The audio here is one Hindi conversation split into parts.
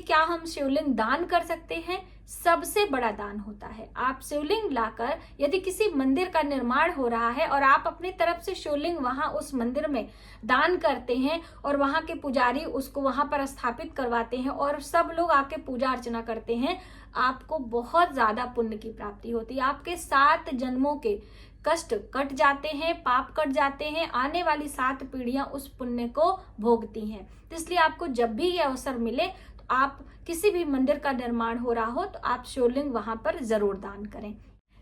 क्या हम शिवलिंग दान कर सकते हैं? सबसे बड़ा दान होता है। आप शिवलिंग लाकर, यदि किसी मंदिर का निर्माण हो रहा है और आप अपनी तरफ से शिवलिंग वहां उस मंदिर में दान करते हैं और वहां के पुजारी उसको वहां पर स्थापित करवाते हैं और सब लोग आके पूजा अर्चना करते हैं, आपको बहुत ज्यादा पुण्य की प्राप्ति होती है। आपके 7 जन्मों के कष्ट कट जाते हैं, पाप कट जाते हैं, आने वाली 7 पीढ़ियां उस पुण्य को भोगती हैं। तो इसलिए आपको जब भी ये अवसर मिले तो आप किसी भी मंदिर का निर्माण हो रहा हो तो आप शिवलिंग वहां पर जरूर दान करें।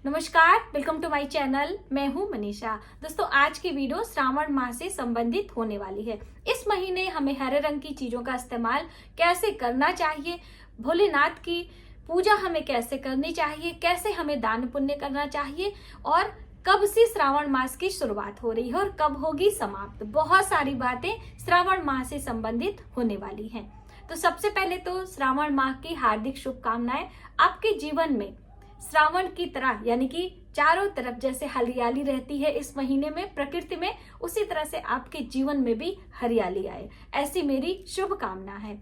नमस्कार, वेलकम टू माय चैनल। मैं हूं मनीषा। दोस्तों, आज की वीडियो श्रावण माह से संबंधित होने वाली है। इस महीने हमें हरे रंग की चीजों का इस्तेमाल कैसे करना चाहिए, भोलेनाथ की पूजा हमें कैसे करनी चाहिए, कैसे हमें दान पुण्य करना चाहिए और कब से श्रावण मास की शुरुआत हो रही है और कब होगी समाप्त, बहुत सारी बातें श्रावण माह से संबंधित होने वाली हैं। तो सबसे पहले तो श्रावण माह की हार्दिक शुभकामनाएं। आपके जीवन में श्रावण की तरह, यानी कि चारों तरफ जैसे हरियाली रहती है इस महीने में प्रकृति में, उसी तरह से आपके जीवन में भी हरियाली आए, ऐसी मेरी शुभकामना है।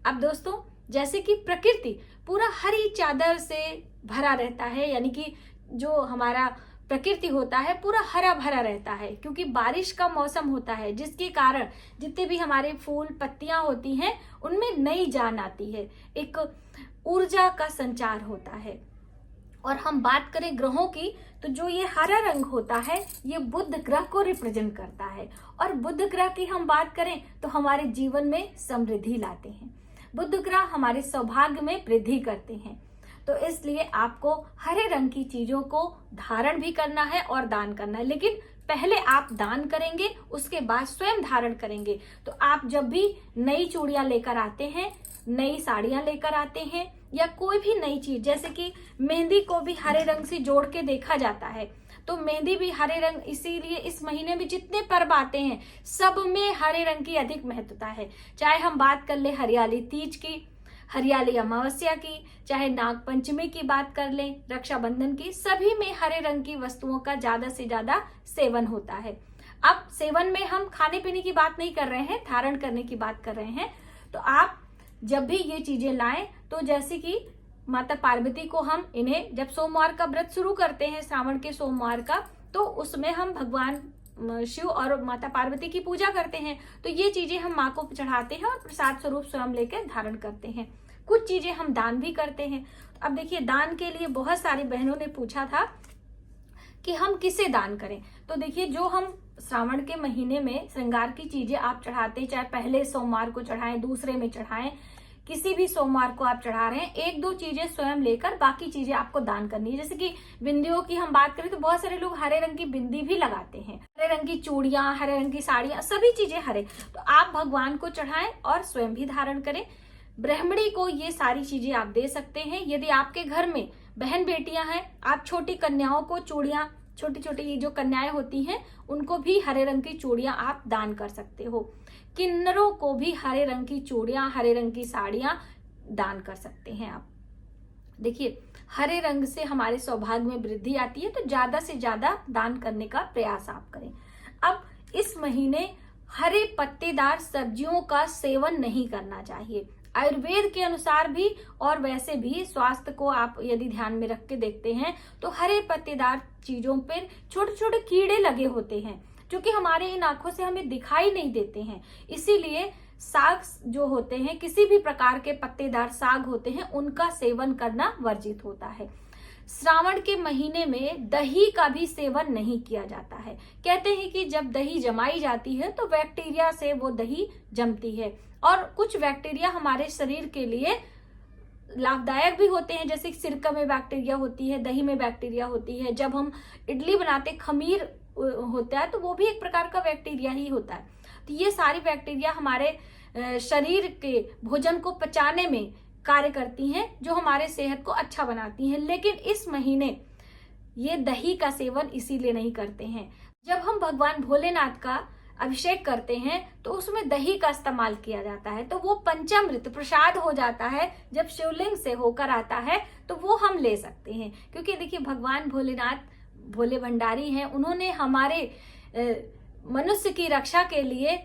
अब दोस्तों, जैसे कि प्रकृति पूरा हरी चादर से भरा रहता है, यानी कि जो हमारा प्रकृति होता है पूरा हरा भरा रहता है, क्योंकि बारिश का मौसम होता है, जिसके कारण जितने भी हमारे फूल पत्तियां होती हैं उनमें नई जान आती है, एक ऊर्जा का संचार होता है। और हम बात करें ग्रहों की, तो जो ये हरा रंग होता है ये बुध ग्रह को रिप्रेजेंट करता है। और बुध ग्रह की हम बात करें तो हमारे जीवन में समृद्धि लाते हैं। बुध ग्रह हमारे सौभाग्य में वृद्धि करते हैं। तो इसलिए आपको हरे रंग की चीजों को धारण भी करना है और दान करना है, लेकिन पहले आप दान करेंगे, उसके बाद स्वयं धारण करेंगे। तो आप जब भी नई चूड़ियां लेकर आते हैं, नई साड़ियां लेकर आते हैं या कोई भी नई चीज, जैसे कि मेहंदी को भी हरे रंग से जोड़ के देखा जाता है, तो मेहंदी भी हरे रंग, इसीलिए इस महीने में जितने पर्व आते हैं सब में हरे रंग की अधिक महत्वता है। चाहे हम बात कर ले हरियाली तीज की, हरियाली अमावस्या की, चाहे नाग पंचमी की बात कर लें, रक्षाबंधन की, सभी में हरे रंग की वस्तुओं का ज्यादा से ज्यादा सेवन होता है। अब सेवन में हम खाने पीने की बात नहीं कर रहे हैं, धारण करने की बात कर रहे हैं। तो आप जब भी ये चीजें लाएं, तो जैसे कि माता पार्वती को हम इन्हें जब सोमवार का व्रत शुरू करते हैं, श्रावण के सोमवार का, तो उसमें हम भगवान शिव और माता पार्वती की पूजा करते हैं। तो ये चीजें हम माँ को चढ़ाते हैं और प्रसाद स्वरूप स्वयं लेकर धारण करते हैं। कुछ चीजें हम दान भी करते हैं। अब देखिए, दान के लिए बहुत सारी बहनों ने पूछा था कि हम किसे दान करें। तो देखिए, जो हम श्रावण के महीने में श्रृंगार की चीजें आप चढ़ाते, चाहे पहले सोमवार को चढ़ाएं, दूसरे में चढ़ाएं, किसी भी सोमवार को आप चढ़ा रहे हैं, 1-2 चीजें स्वयं लेकर बाकी चीजें आपको दान करनी है। जैसे कि बिंदियों की हम बात करें तो बहुत सारे लोग हरे रंग की बिंदी भी लगाते हैं, हरे रंग की चूड़ियां, हरे रंग की साड़ियां, सभी चीजें हरे। तो आप भगवान को चढ़ाएं और स्वयं भी धारण करें। ब्राह्मणी को ये सारी चीजें आप दे सकते हैं। यदि आपके घर में बहन बेटियां हैं, आप छोटी कन्याओं को चूड़ियां, छोटी छोटी ये जो कन्याएं होती हैं उनको भी हरे रंग की चूड़ियां आप दान कर सकते हो। किन्नरों को भी हरे रंग की चूड़ियां, हरे रंग की साड़ियां दान कर सकते हैं आप। देखिए, हरे रंग से हमारे सौभाग्य में वृद्धि आती है, तो ज्यादा से ज्यादा दान करने का प्रयास आप करें। अब इस महीने हरे पत्तेदार सब्जियों का सेवन नहीं करना चाहिए। आयुर्वेद के अनुसार भी और वैसे भी स्वास्थ्य को आप यदि ध्यान में रख के देखते हैं तो हरे पत्तेदार चीजों पर छोटे छोटे कीड़े लगे होते हैं, जो कि हमारे इन आंखों से हमें दिखाई नहीं देते हैं। इसीलिए साग जो होते हैं, किसी भी प्रकार के पत्तेदार साग होते हैं, उनका सेवन करना वर्जित होता है। श्रावण के महीने में दही का भी सेवन नहीं किया जाता है। कहते हैं कि जब दही जमाई जाती है तो बैक्टीरिया से वो दही जमती है, और कुछ बैक्टीरिया हमारे शरीर के लिए लाभदायक भी होते हैं। जैसे सिरका में बैक्टीरिया होती है, दही में बैक्टीरिया होती है। जब हम इडली बनाते, खमीर होता है, तो वो भी एक प्रकार का बैक्टीरिया ही होता है। तो ये सारी बैक्टीरिया हमारे शरीर के भोजन को पचाने में कार्य करती हैं, जो हमारे सेहत को अच्छा बनाती हैं। लेकिन इस महीने ये दही का सेवन इसीलिए नहीं करते हैं। जब हम भगवान भोलेनाथ का अभिषेक करते हैं तो उसमें दही का इस्तेमाल किया जाता है, तो वो पंचामृत प्रसाद हो जाता है। जब शिवलिंग से होकर आता है तो वो हम ले सकते हैं, क्योंकि देखिए, भगवान भोलेनाथ भोले भंडारी हैं। उन्होंने हमारे मनुष्य की रक्षा के लिए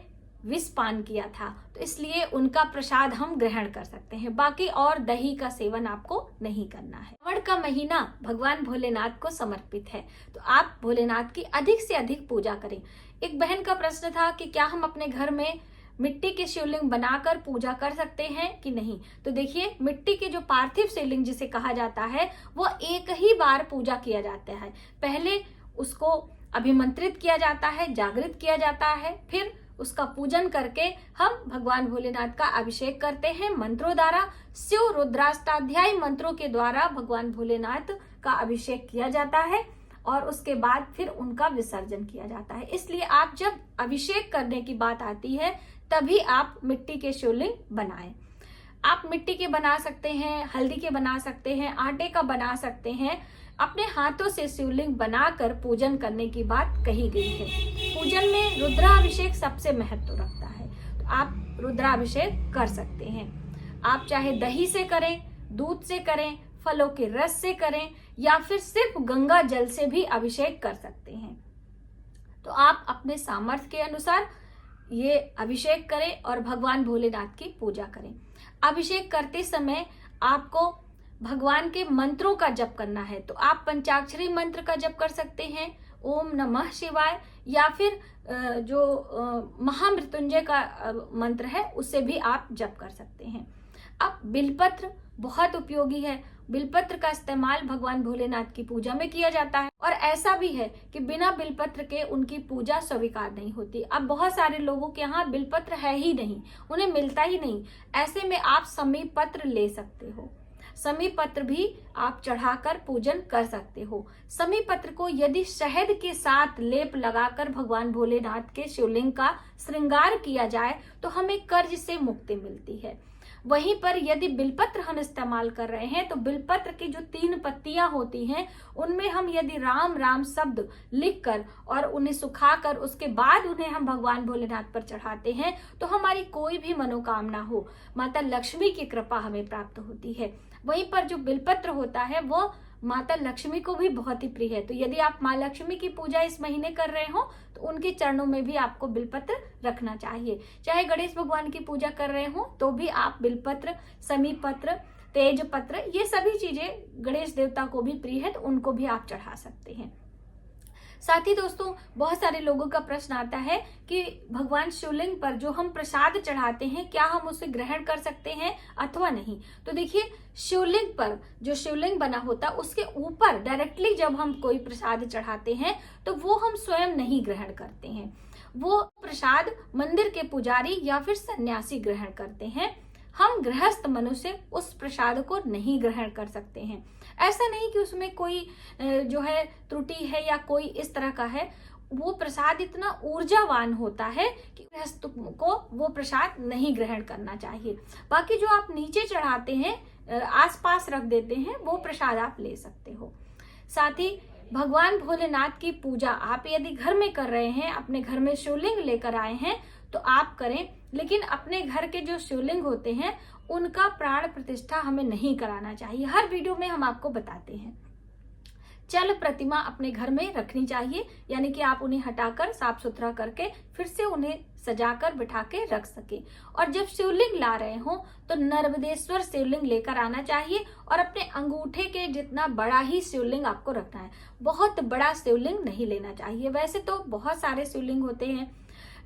विष पान किया था, तो इसलिए उनका प्रसाद हम ग्रहण कर सकते हैं। बाकी और दही का सेवन आपको नहीं करना है। श्रावण का महीना भगवान भोलेनाथ को समर्पित है, तो आप भोलेनाथ की अधिक से अधिक पूजा करें। एक बहन का प्रश्न था कि क्या हम अपने घर में मिट्टी के शिवलिंग बनाकर पूजा कर सकते हैं कि नहीं। तो देखिए, मिट्टी के जो पार्थिव शिवलिंग जिसे कहा जाता है वो एक ही बार पूजा किया जाता है। पहले उसको अभिमंत्रित किया जाता है, जागृत किया जाता है, फिर उसका पूजन करके हम भगवान भोलेनाथ का अभिषेक करते हैं मंत्रों द्वारा। शिव रुद्राष्टाध्यायी मंत्रों के द्वारा भगवान भोलेनाथ का अभिषेक किया जाता है और उसके बाद फिर उनका विसर्जन किया जाता है। इसलिए आप जब अभिषेक करने की बात आती है तभी आप मिट्टी के शिवलिंग बनाएं। आप मिट्टी के बना सकते हैं, हल्दी के बना सकते हैं, आटे का बना सकते हैं। अपने हाथों से शिवलिंग बनाकर पूजन करने की बात कही गई है। पूजन में रुद्राभिषेक सबसे महत्व रखता है, तो आप रुद्राभिषेक कर सकते हैं। आप चाहे दही से करें, दूध से करें, फलों के रस से करें या फिर सिर्फ गंगा जल से भी अभिषेक कर सकते हैं। तो आप अपने सामर्थ्य के अनुसार ये अभिषेक करें और भगवान भोलेनाथ की पूजा करें। अभिषेक करते समय आपको भगवान के मंत्रों का जप करना है, तो आप पंचाक्षरी मंत्र का जप कर सकते हैं, ओम नमः शिवाय, या फिर जो महामृत्युंजय का मंत्र है उससे भी आप जप कर सकते हैं। अब बिलपत्र बहुत उपयोगी है। बिलपत्र का इस्तेमाल भगवान भोलेनाथ की पूजा में किया जाता है और ऐसा भी है कि बिना बिलपत्र के उनकी पूजा स्वीकार नहीं होती। अब बहुत सारे लोगों के यहाँ बिलपत्र है ही नहीं, उन्हें मिलता ही नहीं। ऐसे में आप समीप पत्र ले सकते हो, समीप पत्र भी आप चढ़ाकर पूजन कर सकते हो। समीप पत्र को यदि शहद के साथ लेप लगाकर भगवान भोलेनाथ के शिवलिंग का श्रृंगार किया जाए तो हमें कर्ज से मुक्ति मिलती है। वहीं पर यदि बिलपत्र हम इस्तेमाल कर रहे हैं तो बिलपत्र की जो 3 पत्तियां होती हैं उनमें हम यदि राम राम शब्द लिखकर और उन्हें सुखाकर उसके बाद उन्हें हम भगवान भोलेनाथ पर चढ़ाते हैं तो हमारी कोई भी मनोकामना हो, माता लक्ष्मी की कृपा हमें प्राप्त होती है। वहीं पर जो बिलपत्र होता है वो माता लक्ष्मी को भी बहुत ही प्रिय है। तो यदि आप माँ लक्ष्मी की पूजा इस महीने कर रहे हो तो उनके चरणों में भी आपको बिलपत्र रखना चाहिए। चाहे गणेश भगवान की पूजा कर रहे हो तो भी आप बिलपत्र, समीप पत्र, तेज पत्र, ये सभी चीजें गणेश देवता को भी प्रिय है तो उनको भी आप चढ़ा सकते हैं। साथ ही दोस्तों, बहुत सारे लोगों का प्रश्न आता है कि भगवान शिवलिंग पर जो हम प्रसाद चढ़ाते हैं क्या हम उसे ग्रहण कर सकते हैं अथवा नहीं। तो देखिए, शिवलिंग पर जो शिवलिंग बना होता है उसके ऊपर डायरेक्टली जब हम कोई प्रसाद चढ़ाते हैं तो वो हम स्वयं नहीं ग्रहण करते हैं। वो प्रसाद मंदिर के पुजारी या फिर सन्यासी ग्रहण करते हैं। हम गृहस्थ मनुष्य उस प्रसाद को नहीं ग्रहण कर सकते हैं। ऐसा नहीं कि उसमें कोई जो है त्रुटि है या कोई इस तरह का है, वो प्रसाद इतना ऊर्जावान होता है कि गृहस्थ को वो प्रसाद नहीं ग्रहण करना चाहिए। बाकी जो आप नीचे चढ़ाते हैं, आसपास रख देते हैं, वो प्रसाद आप ले सकते हो। साथ ही भगवान भोलेनाथ की पूजा आप यदि घर में कर रहे हैं, अपने घर में शिवलिंग लेकर आए हैं तो आप करें, लेकिन अपने घर के जो शिवलिंग होते हैं उनका प्राण प्रतिष्ठा हमें नहीं कराना चाहिए। हर वीडियो में हम आपको बताते हैं। चल प्रतिमा अपने घर में रखनी चाहिए, यानी कि आप उन्हें हटाकर साफ सुथरा करके फिर से उन्हें सजाकर बिठा के रख सके। और जब शिवलिंग ला रहे हो तो नर्मदेश्वर शिवलिंग लेकर आना चाहिए और अपने अंगूठे के जितना बड़ा ही शिवलिंग आपको रखना है। बहुत बड़ा शिवलिंग नहीं लेना चाहिए। वैसे तो बहुत सारे शिवलिंग होते हैं,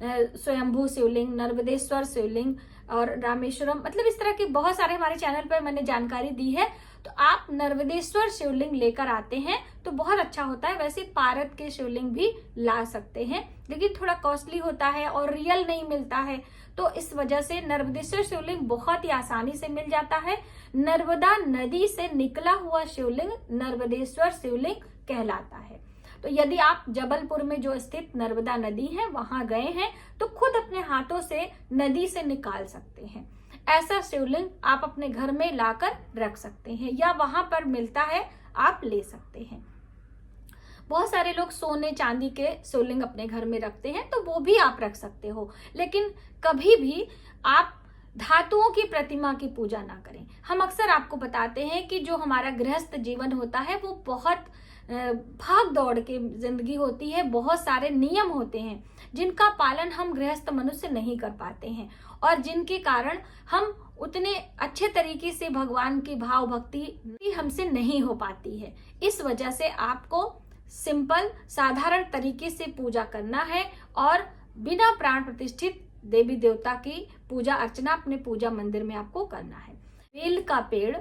स्वयंभू शिवलिंग, नर्मदेश्वर शिवलिंग और रामेश्वरम, मतलब इस तरह के बहुत सारे हमारे चैनल पर मैंने जानकारी दी है। तो आप नर्मदेश्वर शिवलिंग लेकर आते हैं तो बहुत अच्छा होता है। वैसे पारद के शिवलिंग भी ला सकते हैं, लेकिन थोड़ा कॉस्टली होता है और रियल नहीं मिलता है, तो इस वजह से नर्मदेश्वर शिवलिंग बहुत ही आसानी से मिल जाता है। नर्मदा नदी से निकला हुआ शिवलिंग नर्मदेश्वर शिवलिंग कहलाता है। तो यदि आप जबलपुर में जो स्थित नर्मदा नदी है वहां गए हैं तो खुद अपने हाथों से नदी से निकाल सकते हैं। ऐसा शिवलिंग आप अपने घर में लाकर रख सकते हैं या वहां पर मिलता है आप ले सकते हैं। बहुत सारे लोग सोने चांदी के शिवलिंग अपने घर में रखते हैं तो वो भी आप रख सकते हो, लेकिन कभी भी आप धातुओं की प्रतिमा की पूजा ना करें। हम अक्सर आपको बताते हैं कि जो हमारा गृहस्थ जीवन होता है वो बहुत भाग दौड़ के जिंदगी होती है, बहुत सारे नियम होते हैं जिनका पालन हम गृहस्थ मनुष्य नहीं कर पाते हैं और जिनके कारण हम उतने अच्छे तरीके से भगवान की भाव भक्ति हमसे नहीं हो पाती है। इस वजह से आपको सिंपल साधारण तरीके से पूजा करना है और बिना प्राण प्रतिष्ठित देवी देवता की पूजा अर्चना अपने पूजा मंदिर में आपको करना है। बेल का पेड़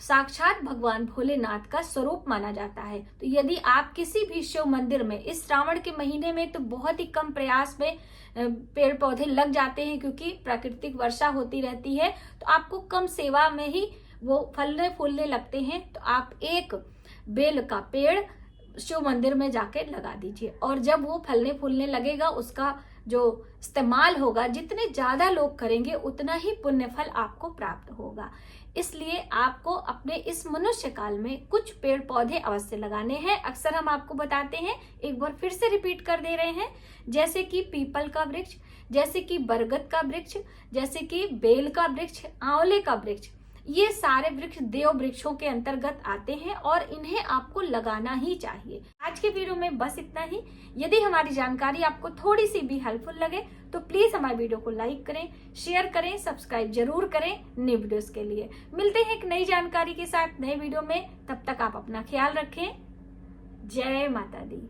साक्षात भगवान भोलेनाथ का स्वरूप माना जाता है। तो यदि आप किसी भी शिव मंदिर में इस श्रावण के महीने में तो बहुत ही कम प्रयास में पेड़ पौधे लग जाते हैं क्योंकि प्राकृतिक वर्षा होती रहती है, तो आपको कम सेवा में ही वो फलने फूलने लगते हैं। तो आप एक बेल का पेड़ शिव मंदिर में जाके लगा दीजिए और जब वो फलने फूलने लगेगा उसका जो इस्तेमाल होगा, जितने ज्यादा लोग करेंगे उतना ही पुण्य फल आपको प्राप्त होगा। इसलिए आपको अपने इस मनुष्य काल में कुछ पेड़ पौधे अवश्य लगाने हैं। अक्सर हम आपको बताते हैं, एक बार फिर से रिपीट कर दे रहे हैं, जैसे कि पीपल का वृक्ष, जैसे कि बरगद का वृक्ष, जैसे कि बेल का वृक्ष, आंवले का वृक्ष, ये सारे वृक्ष देव वृक्षों के अंतर्गत आते हैं और इन्हें आपको लगाना ही चाहिए। आज के वीडियो में बस इतना ही। यदि हमारी जानकारी आपको थोड़ी सी भी हेल्पफुल लगे तो प्लीज हमारे वीडियो को लाइक करें, शेयर करें, सब्सक्राइब जरूर करें नई वीडियोस के लिए। मिलते हैं एक नई जानकारी के साथ नए वीडियो में, तब तक आप अपना ख्याल रखें। जय माता दी।